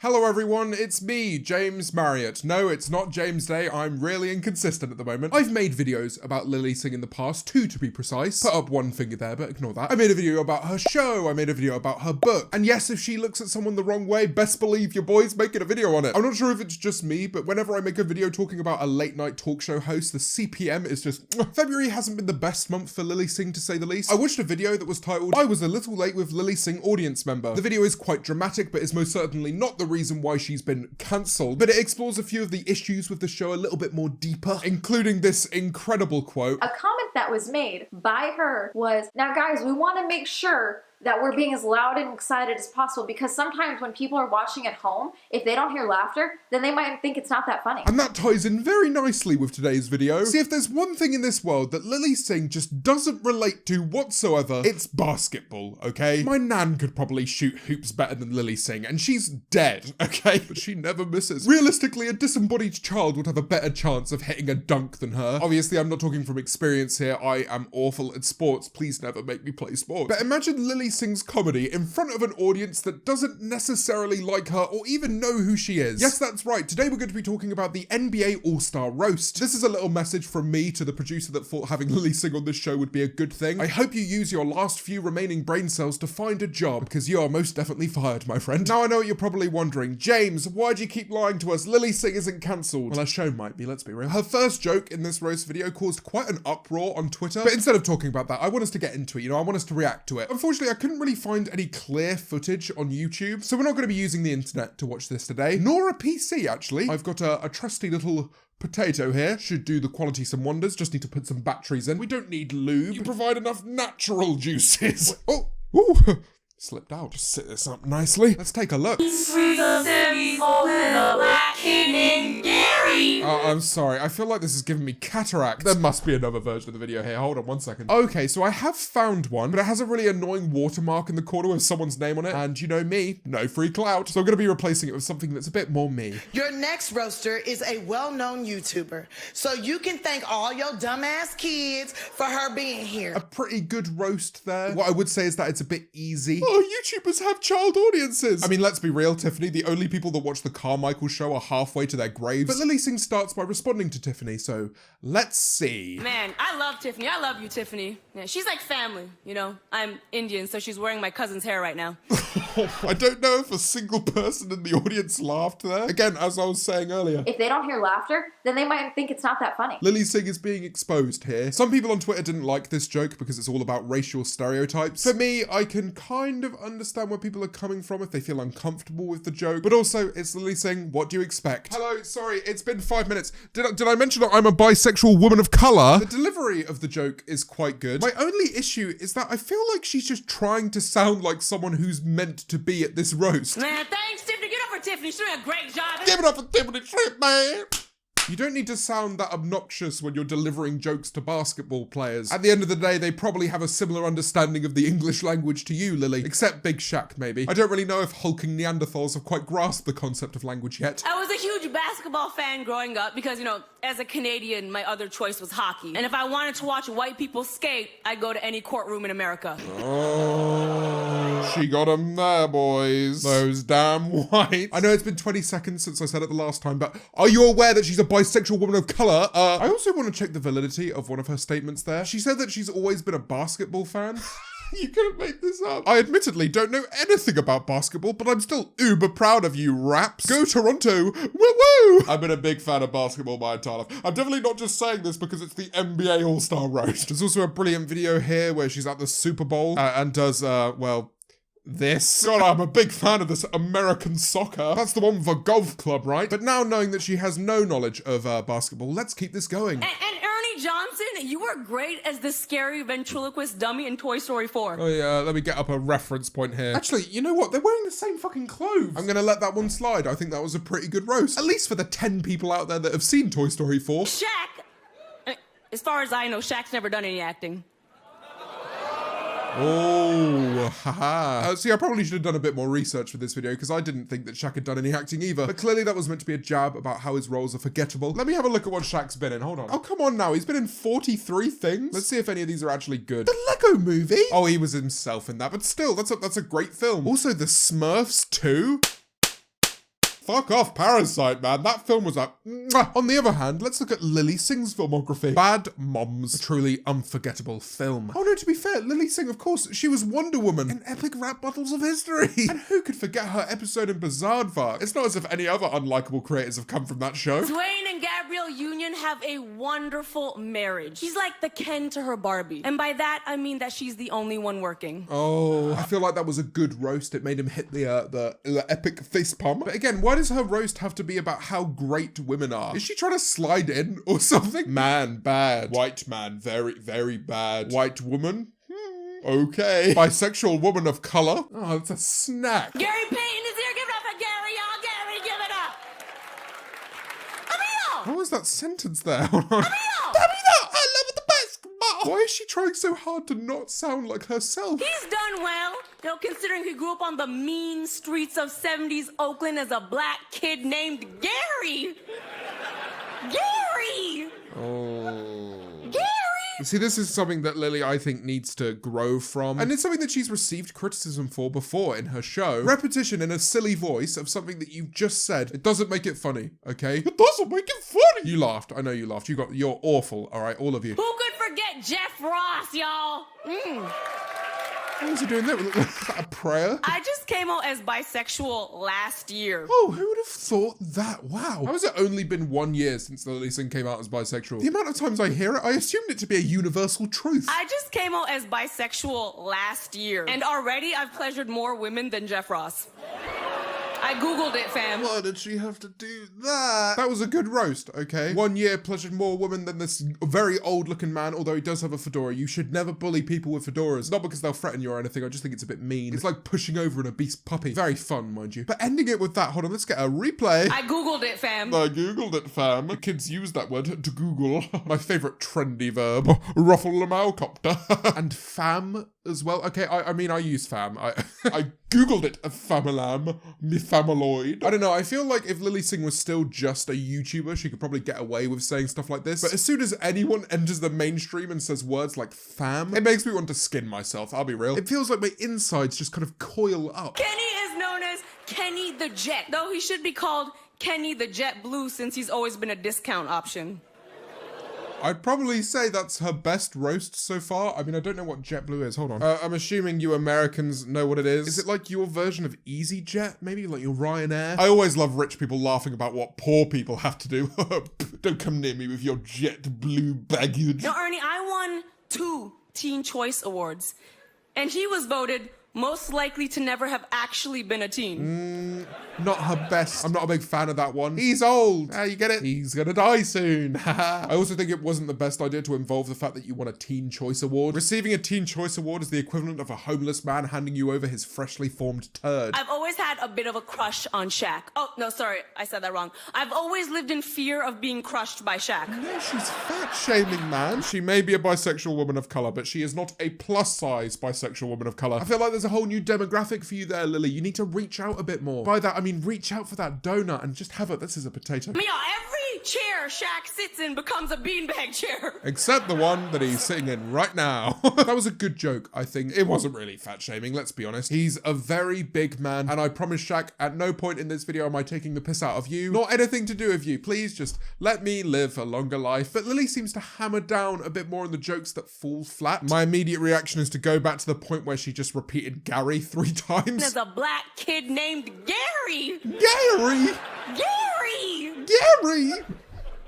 Hello everyone, it's me, James Marriott. No, it's not James Day, I'm really inconsistent at the moment. I've made videos about Lilly Singh in the past, 2 to be precise. Put up one finger there, but ignore that. I made a video about her show, I made a video about her book. And yes, if she looks at someone the wrong way, best believe your boy's making a video on it. I'm not sure if it's just me, but whenever I make a video talking about a late night talk show host, the CPM is just... February hasn't been the best month for Lilly Singh, to say the least. I watched a video that was titled, I was a little late with Lilly Singh audience member. The video is quite dramatic, but is most certainly not the reason why she's been cancelled, but it explores a few of the issues with the show a little bit more deeper, including this incredible quote. A comment that was made by her was, now guys, we want to make sure that we're being as loud and excited as possible, because sometimes when people are watching at home, if they don't hear laughter, then they might think it's not that funny. And that ties in very nicely with today's video. See, if there's one thing in this world that Lilly Singh just doesn't relate to whatsoever, it's basketball, okay? My nan could probably shoot hoops better than Lilly Singh, and she's dead, okay? But she never misses. Realistically, a disembodied child would have a better chance of hitting a dunk than her. Obviously, I'm not talking from experience here. I am awful at sports. Please never make me play sports. But imagine Lilly Singh's comedy in front of an audience that doesn't necessarily like her or even know who she is. Yes, that's right. Today we're going to be talking about the NBA All-Star Roast. This is a little message from me to the producer that thought having Lilly Singh on this show would be a good thing. I hope you use your last few remaining brain cells to find a job, because you are most definitely fired, my friend. Now I know what you're probably wondering. James, why do you keep lying to us? Lilly Singh isn't cancelled. Well, her show might be, let's be real. Her first joke in this roast video caused quite an uproar on Twitter, but instead of talking about that, I want us to get into it, I want us to react to it. Unfortunately, I couldn't really find any clear footage on YouTube, so we're not going to be using the internet to watch this today, nor a PC actually. I've got a trusty little potato here. Should do the quality some wonders, just need to put some batteries in. We don't need lube. You provide enough natural juices. Oh, ooh. Slipped out. Just sit this up nicely. Let's take a look. I'm sorry. I feel like this is giving me cataract. There must be another version of the video here. Hold on one second. Okay, so I have found one, but it has a really annoying watermark in the corner with someone's name on it. And you know me, no free clout. So I'm going to be replacing it with something that's a bit more me. Your next roaster is a well-known YouTuber, so you can thank all your dumbass kids for her being here. A pretty good roast there. What I would say is that it's a bit easy. Oh, YouTubers have child audiences. I mean, let's be real, Tiffany. The only people that watch the Carmichael show are halfway to their graves. But Lilly Singh starts by responding to Tiffany, so let's see. Man, I love Tiffany. I love you, Tiffany. Yeah, she's like family, you know? I'm Indian, so she's wearing my cousin's hair right now. I don't know if a single person in the audience laughed there. Again, as I was saying earlier. If they don't hear laughter, then they might think it's not that funny. Lilly Singh is being exposed here. Some people on Twitter didn't like this joke because it's all about racial stereotypes. For me, I can kind of understand where people are coming from if they feel uncomfortable with the joke. But also, it's Lilly Singh. What do you expect? Hello, sorry, it's been 5 minutes. Did I mention that I'm a bisexual woman of colour? The delivery of the joke is quite good. My only issue is that I feel like she's just trying to sound like someone who's meant to be at this roast. Man, thanks, Tiffany. Get up for Tiffany. She's doing a great job. Give it up for Tiffany Trip, man. You don't need to sound that obnoxious when you're delivering jokes to basketball players. At the end of the day, they probably have a similar understanding of the English language to you, Lilly. Except Big Shaq, maybe. I don't really know if hulking Neanderthals have quite grasped the concept of language yet. I was a huge basketball fan growing up because, you know, as a Canadian, my other choice was hockey. And if I wanted to watch white people skate, I'd go to any courtroom in America. Oh, she got 'em there, boys. Those damn whites. I know it's been 20 seconds since I said it the last time, but are you aware that she's a bisexual woman of colour? I also want to check the validity of one of her statements there. She said that she's always been a basketball fan. You couldn't make this up. I admittedly don't know anything about basketball, but I'm still uber proud of you, Raps. Go Toronto. Woo woo. I've been a big fan of basketball my entire life. I'm definitely not just saying this because it's the NBA All-Star Roast. There's also a brilliant video here where she's at the Super Bowl and does, well, this. God, I'm a big fan of this American soccer. That's the one with a golf club, right? But now knowing that she has no knowledge of basketball, let's keep this going. And Ernie Johnson, you were great as the scary ventriloquist dummy in Toy Story 4. Oh yeah, let me get up a reference point here. Actually, you know what? They're wearing the same fucking clothes. I'm gonna let that one slide. I think that was a pretty good roast. At least for the 10 people out there that have seen Toy Story 4. Shaq, as far as I know, Shaq's never done any acting. Oh, haha. See, I probably should have done a bit more research for this video because I didn't think that Shaq had done any acting either. But clearly that was meant to be a jab about how his roles are forgettable. Let me have a look at what Shaq's been in. Hold on. Oh, come on now. He's been in 43 things. Let's see if any of these are actually good. The Lego Movie? Oh, he was himself in that. But still, that's a great film. Also, The Smurfs 2. Fuck off Parasite, man. That film was a mwah. On the other hand, let's look at Lilly Singh's filmography. Bad Moms. A truly unforgettable film. Oh no, to be fair, Lilly Singh, of course, she was Wonder Woman in epic rap battles of history. And who could forget her episode in Bizarre? It's not as if any other unlikable creators have come from that show. Dwayne and Gabrielle Union have a wonderful marriage. She's like the Ken to her Barbie. And by that, I mean that she's the only one working. Oh, I feel like that was a good roast. It made him hit the epic fist pump. But again, why does her roast have to be about how great women are? Is she trying to slide in or something? Man, bad. White man, very, very bad. White woman? Okay. Bisexual woman of color? Oh, it's a snack. Gary Payton is here. Give it up for Gary, y'all. Gary, give it up. Amigo! What was that sentence there? Hold on. Amigo! I love the basketball. Why is she trying so hard to not sound like herself? He's done well, you know, considering he grew up on the mean streets of 70s Oakland as a black kid named Gary. Gary! Oh. Gary! See, this is something that Lilly, I think, needs to grow from. And it's something that she's received criticism for before in her show. Repetition in a silly voice of something that you've just said. It doesn't make it funny, okay? It doesn't make it funny! You laughed. I know you laughed. You're awful, all right? All of you. Who could forget Jeff Ross, y'all? What was he doing there? Was that a prayer? I just came out as bisexual last year. Oh, who would have thought that? Wow. How has it only been 1 year since Lilly Singh came out as bisexual? The amount of times I hear it, I assumed it to be a universal truth. I just came out as bisexual last year. And already I've pleasured more women than Jeff Ross. I Googled it, fam. Why did she have to do that? That was a good roast, okay? 1 year pleasured more women than this very old looking man, although he does have a fedora. You should never bully people with fedoras. Not because they'll threaten you or anything, I just think it's a bit mean. It's like pushing over an obese puppy. Very fun, mind you. But ending it with that, hold on, let's get a replay. I Googled it, fam. I Googled it, fam. Kids use that word to Google. My favourite trendy verb. Ruffle the mowcopter. And fam as well. Okay, I mean, I use fam. I Googled it, famalam, me famaloid. I don't know, I feel like if Lilly Singh was still just a YouTuber, she could probably get away with saying stuff like this. But as soon as anyone enters the mainstream and says words like fam, it makes me want to skin myself, I'll be real. It feels like my insides just kind of coil up. Kenny is known as Kenny the Jet, though he should be called Kenny the Jet Blue since he's always been a discount option. I'd probably say that's her best roast so far. I mean, I don't know what JetBlue is. Hold on. I'm assuming you Americans know what it is. Is it like your version of EasyJet? Maybe like your Ryanair? I always love rich people laughing about what poor people have to do. Don't come near me with your JetBlue baggage. Now, Ernie, I won 2 Teen Choice Awards, and he was voted most likely to never have actually been a teen. Not her best. I'm not a big fan of that one. He's old. You get it? He's gonna die soon. I also think it wasn't the best idea to involve the fact that you won a Teen Choice Award. Receiving a Teen Choice Award is the equivalent of a homeless man handing you over his freshly formed turd. I've always had a bit of a crush on Shaq. Oh, no, sorry, I said that wrong. I've always lived in fear of being crushed by Shaq. No, she's fat shaming, man. She may be a bisexual woman of color, but she is not a plus size bisexual woman of color. I feel like there's a whole new demographic for you there, Lilly. You need to reach out a bit more. By that, I mean reach out for that donut and just have it. This is a potato. Mia, every chair Shaq sits in becomes a beanbag chair. Except the one that he's sitting in right now. That was a good joke, I think. It wasn't really fat shaming, let's be honest. He's a very big man, and I promise, Shaq, at no point in this video am I taking the piss out of you, nor anything to do with you. Please just let me live a longer life. But Lilly seems to hammer down a bit more on the jokes that fall flat. My immediate reaction is to go back to the point where she just repeated Gary 3 times. There's a black kid named Gary. Gary! Gary! Gary! Gary!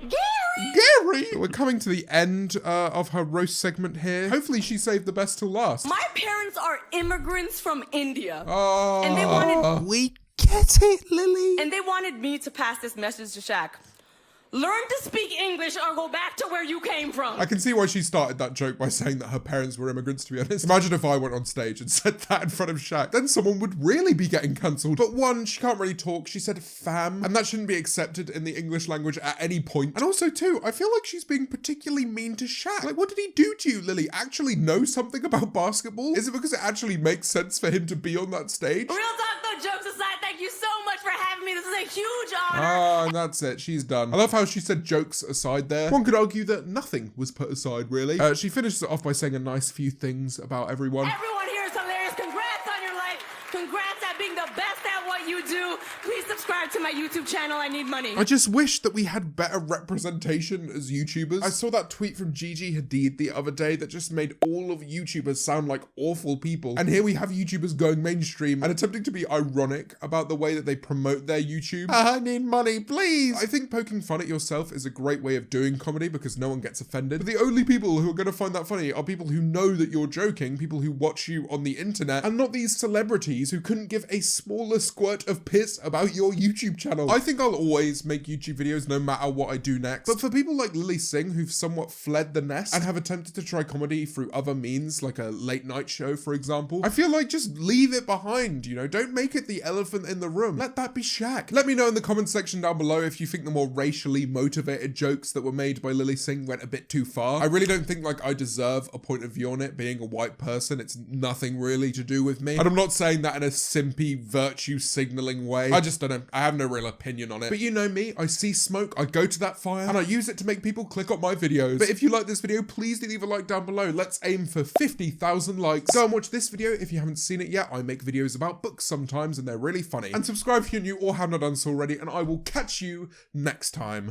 Gary! We're coming to the end of her roast segment here. Hopefully she saved the best till last. My parents are immigrants from India. Oh. And they wanted... We get it, Lilly. And they wanted me to pass this message to Shaq. Learn to speak English or go back to where you came from. I can see why she started that joke by saying that her parents were immigrants, to be honest. Imagine if I went on stage and said that in front of Shaq. Then someone would really be getting cancelled. But one, she can't really talk. She said fam, and that shouldn't be accepted in the English language at any point. And also, too, I feel like she's being particularly mean to Shaq. Like, what did he do to you, Lilly? Actually know something about basketball? Is it because it actually makes sense for him to be on that stage? Real talk though, jokes aside, thank you so much for having me. This is a huge honor. Ah, and that's it. She's done. I love how she said jokes aside there. One could argue that nothing was put aside, really. She finishes it off by saying a nice few things about everyone. Everyone here is hilarious. Congrats on your life. Congrats at being the best at what you do. Please subscribe. subscribe to my YouTube channel. I need money. I just wish that we had better representation as YouTubers. I saw that tweet from Gigi Hadid the other day that just made all of YouTubers sound like awful people. And here we have YouTubers going mainstream and attempting to be ironic about the way that they promote their YouTube. I need money, please. I think poking fun at yourself is a great way of doing comedy because no one gets offended. But the only people who are going to find that funny are people who know that you're joking, people who watch you on the internet, and not these celebrities who couldn't give a smaller squirt of piss about your YouTube channel. I think I'll always make YouTube videos no matter what I do next. But for people like Lilly Singh who've somewhat fled the nest and have attempted to try comedy through other means, like a late night show, for example, I feel like just leave it behind, you know? Don't make it the elephant in the room. Let that be Shaq. Let me know in the comment section down below if you think the more racially motivated jokes that were made by Lilly Singh went a bit too far. I really don't think like I deserve a point of view on it. Being a white person, it's nothing really to do with me. And I'm not saying that in a simpy virtue signaling way. I just don't know. I have no real opinion on it. But you know me, I see smoke, I go to that fire, and I use it to make people click on my videos. But if you like this video, please do leave a like down below. Let's aim for 50,000 likes. Go and watch this video if you haven't seen it yet. I make videos about books sometimes and they're really funny. And subscribe if you're new or have not done so already, and I will catch you next time.